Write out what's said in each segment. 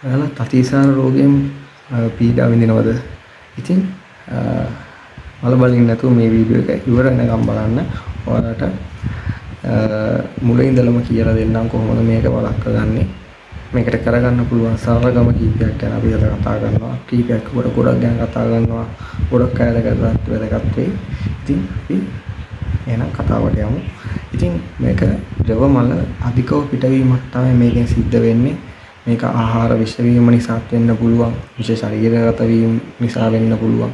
ඔයාලා අතිසාර රෝගයෙන් පීඩා විඳිනවද? ඉතින් මල බලින්න නැතුව මේ වීඩියෝ එක ඉවර වෙනකම් බලන්න. ඔයාලට මුලින් ඉඳලම කියලා දෙන්නම් කොහොමද මේක වළක්වගන්නේ. මේකට කරගන්න පුළුවන් සරලකම කීපයක් ගැන අපි අද කතා කරනවා. කීපයක් ගොඩක් ගැන කතා කරනවා. ගොඩක් අයද වැදගත් වෙයි. ඉතින් අපි එහෙනම් කතාවට යමු. ඉතින් මේක ද්‍රව මල අධිකව පිටවීමක් තමයි මේකෙන් සිද්ධ වෙන්නේ. මේක ආහාර විෂ වීම නිසාත් වෙන්න පුළුවන්. විෂ ශරීරගත වීම නිසා වෙන්න පුළුවන්.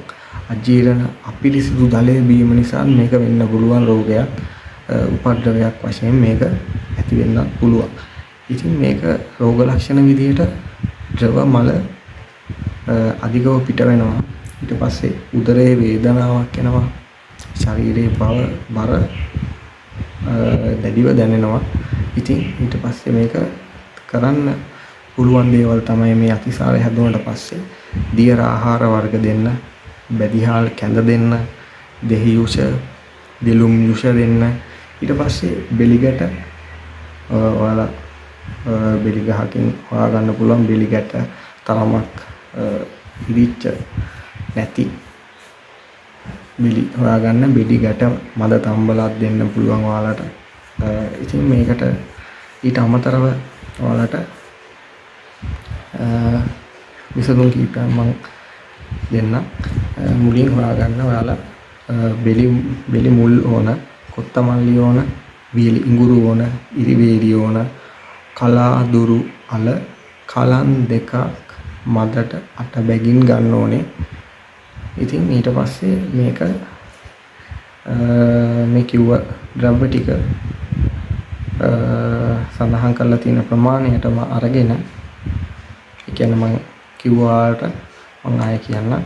අජීර්ණ අපිරිසිදු ජලය බීම නිසා මේක වෙන්න පුළුවන් රෝගයක්. උපද්‍රවයක් වශයෙන් මේක ඇති වෙන්නත් පුළුවන්. ඉතින් මේක රෝග ලක්ෂණ විදිහට ද්‍රව මල අධිකව පිට වෙනවා. ඊට පස්සේ උදරයේ වේදනාවක් එනවා. ශරීරයේ බර දැඩිව දැනෙනවා. ඉතින් ඊට පස්සේ මේක කරන්න පුළුවන් දේවල් තමයි මේ අතිසාරය හැදුනට පස්සේ දියර ආහාර වර්ග දෙන්න, බැදිහාල් කැඳ දෙන්න, දෙහි යුෂ, දිලුම් යුෂ දෙන්න. ඊට පස්සේ බෙලිගැට ඔයාලා බෙලි ගහකින් හොයාගන්න පුළුවන් බෙලිගැට තරමක් ඉරිච්ච නැති බෙලි හොයාගන්න බෙලිගැට මද තම්බලක් දෙන්න පුළුවන් ඔයාලට. ඉතින් මේකට ඊට අමතරව ඔයාලට විසඳුම් කීපයක් මම දෙන්නම්. මුලින් හොයාගන්න ඔයාලා බෙලි මුල් ඕන, කොත්තමල්ලි ඕන, වියලි ඉඟුරු ඕන, ඉරිවේලි ඕන, කලාදුරු අල කලන් දෙකක් මදට අට බැගින් ගන්න ඕනේ. ඉතින් ඊට පස්සේ මේක මේ කිව්ව ද්‍රව්‍ය ටික සඳහන් කරලා තියෙන ප්‍රමාණයටම අරගෙන, ඒ කියන්නේ මම කිව්වාට මම ආයෙ කියන්නම්.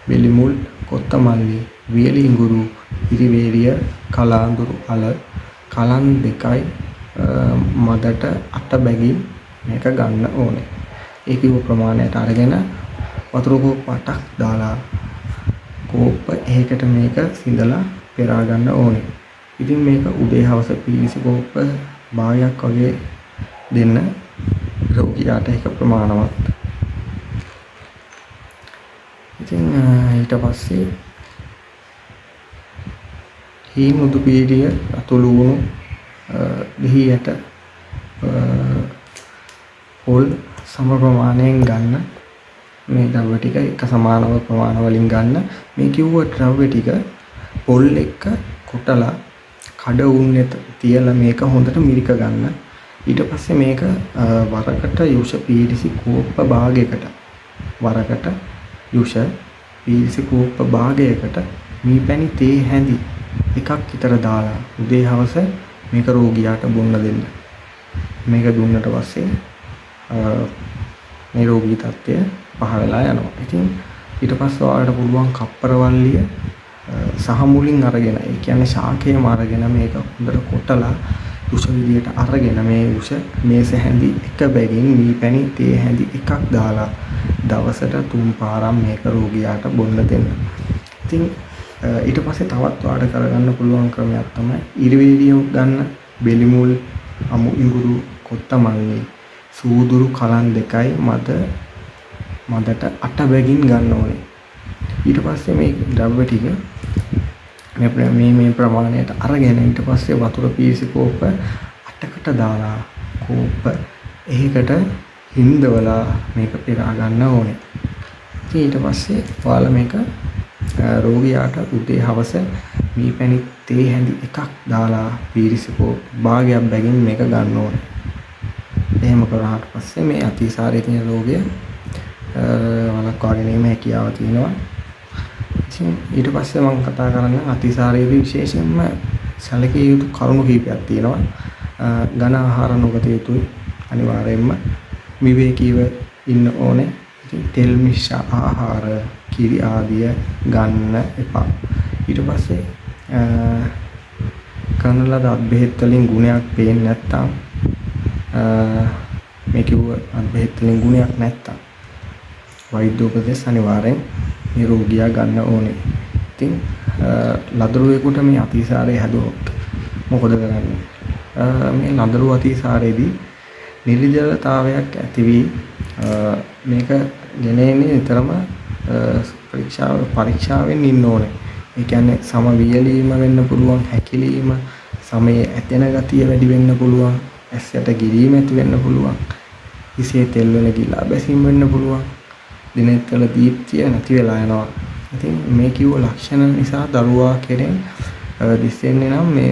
බෙලි මුල්, කොත්තමල්ලි, වියලි ඉඟුරු, ඉරිවේලිය, කලාඳුරු අල කලන් දෙකයි මදට අට බැගින් මේක ගන්න ඕනේ. ඒ කිව්ව ප්‍රමාණයට අරගෙන වතුර කෝප්ප 8ක් දාලා කෝප්ප එකකට මේක සිඳලා පෙරා ගන්න ඕනේ. ඉතින් මේක උදේ හවස පීරිසි කෝප්ප භාගයක් වගේ දෙන්න රෝගියාට ඒක ප්‍රමාණවත්. ඉතින් ඊට පස්සේ හී මුදු පීඩිය අතුළු වුණු දෙහියට පොල් සම ප්‍රමාණයෙන් ගන්න. මේ ද්‍රව්‍ය ටික එක සමානව ප්‍රමාණ වලින් ගන්න. මේ කිව්ව ද්‍රව්‍ය ටික පොල් එක්ක කොටලා කඩ උන්නේ තියලා මේක හොඳට මිරික ගන්න. ඊට පස්සේ මේක වරකට යුෂ පීරිසි කෝප්ප භාගයකට වරකට යුෂ පීරිසි කෝප්ප භාගයකට මීපැණි තේ හැඳි එකක් විතර දාලා උදේ හවස මේක රෝගියාට බොන්න දෙන්න. මේක දුන්නට පස්සේ මේ රෝගී තත්ත්වය පහ වෙලා යනවා. ඉතින් ඊට පස්සේ ඔයාලට පුළුවන් කප්පරවල්ලිය සහ මුලින් අරගෙන, ඒ කියන්නේ ශාකයම අරගෙන මේක හොඳට කොටලා යුෂ විදියට අරගෙන මේ යුෂ මේස හැඳි එක බැගින් මීපැණි තේ හැඳි එකක් දාලා දවසට 3 පාරක් මේක රෝගියාට බොන්න දෙන්න. ඉතින් ඊට පස්සේ තවත් ඔයාලට කරගන්න පුළුවන් ක්‍රමයක් තමයි ඉරිවේලිය ගන්න, බෙලි මුල්, අමු ඉඟුරු, කොත්තමල්ලි, සූදුරු කලන් දෙකයි මදට අට බැගින් ගන්න ඕනේ. ඊට පස්සේ මේ ද්‍රව්‍ය ටික මේ ප්‍රමාණයට අරගෙන ඊට පස්සේ වතුර පීරිසි කෝප්ප 8කට දාලා කෝප්ප එකකට හිඳවලා මේක පෙරා ගන්න ඕනේ. ඉතින් ඊට පස්සේ ඔයාලා මේක රෝගියාට උදේ හවස මීපැණි තේ හැඳි එකක් දාලා පීරිසි කෝප්ප භාගයක් බැගින් මේක ගන්න ඕනේ. එහෙම කරාට පස්සේ මේ අතිසාරයේ තියෙන රෝගය වළක්වා ගැනීම හැකියාව තියෙනවා. ඉතින් ඊට පස්සේ මම කතා කරන්නේ අතිසාරයේදී විශේෂයෙන්ම සැලකිය යුතු කරුණු කීපයක් තියෙනවා. ඝන ආහාර නොගත යුතුයි. අනිවාර්යයෙන්ම විවේකීව ඉන්න ඕනේ. ඉතින් තෙල් මිශ්‍ර ආහාර, කිරි ආදිය ගන්න එපා. ඊට පස්සේ කරන ලද අත්බෙහෙත් වලින් ගුණයක් පේන්නේ නැත්නම් මේ කිව්ව අත්බෙහෙත් වලින් ගුණයක් නැත්නම් වෛද්‍ය උපදෙස් අනිවාර්යෙන් මේ රෝගියා ගන්න ඕනේ. ඉතින් ලදරුවෙකුට මේ අතිසාරය හැදුවොත් මොකද කරන්නේ? මේ ලදරුව අතිසාරයේදී නිර්ජලතාවයක් ඇති වී මේක ගෙන එන්නේ නිතරම පරීක්ෂාවෙන් ඉන්න ඕනේ. ඒ කියන්නේ සම වියලීම වෙන්න පුළුවන්, හැකිලීම, සමයේ ඇතෙන ගතිය වැඩි වෙන්න පුළුවන්, ඇස් යට ගිරීම ඇති වෙන්න පුළුවන්, හිසේ තෙල් වල ගිලා බැසීම වෙන්න පුළුවන්, දිනෙත් වල දීප්තිය නැති වෙලා යනවා. ඉතින් මේ කිව්ව ලක්ෂණ නිසා දරුවා කෙරෙන් දිස්සෙන්නේ නම් මේ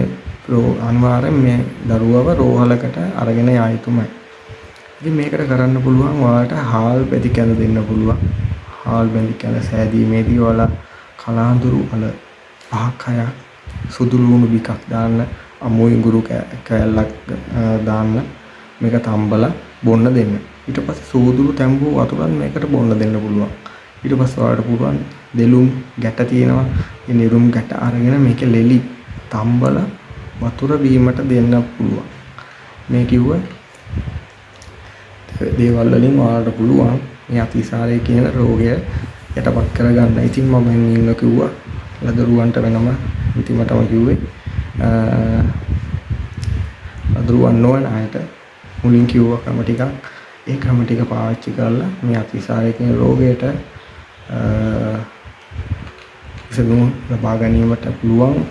අනිවාර්යෙන් මේ දරුවව රෝහලකට අරගෙන යා යුතුමයි. ඉතින් මේකට කරන්න පුළුවන් ඔයාලට හාල් බෙදි කැඳ දෙන්න පුළුවන්. හාල් බෙදි කැඳ සෑදීමේදී ඔයාලා කලාඳුරු වල 5-6 සුදු ලුණු බිකක් දාන්න, අමු ඉඟුරු කෑල්ලක් දාන්න, මේක තම්බලා බොන්න දෙන්න. ඊට පස්සේ සෝදුළු තැඹු වතුරත් මේකට බොන්න දෙන්න පුළුවන්. ඊට පස්සේ ඔයාලට පුළුවන් දෙලුම් ගැට තියෙනවා. ඒ නිරුම් ගැට අරගෙන මේකේ ලෙලි තම්බලා වතුර බීමට දෙන්න පුළුවන්. මේ කිව්ව දේවල් වලින් ඔයාලට පුළුවන් මේ අතිසාරය කියන රෝගය යටපත් කරගන්න. ඉතින් මම ඉන්න කිව්වා ලදරුවන්ට වෙනම අන්තිමටම කිව්වේ ලදරුවන් නොවන අයට මුලින් කිව්ව ක්‍රම ටිකක් ඒ ක්‍රම ටික පාවිච්චි කරලා මේ අතිසාරය කියන රෝගයට විසඳුම් ලබා ගැනීමට පුළුවන්.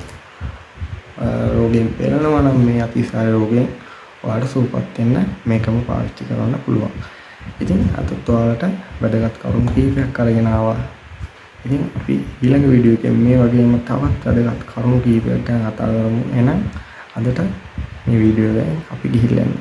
රෝගයෙන් පෙළෙනවා නම් මේ අතිසාරය රෝගයෙන් ඔයාලට සුවපත් වෙන්න මේකම පාවිච්චි කරන්න පුළුවන්. ඉතින් අදත් ඔයාලට වැදගත් කරුණු කීපයක් අරගෙන ආවා. ඉතින් අපි ඊළඟ වීඩියෝ එකේ මේ වගේම තවත් වැදගත් කරුණු කීපයක් ගැන කතා කරමු. එහෙනම් අදට මේ වීඩියෝ එක අපි ගිහිල්ලා යන්න.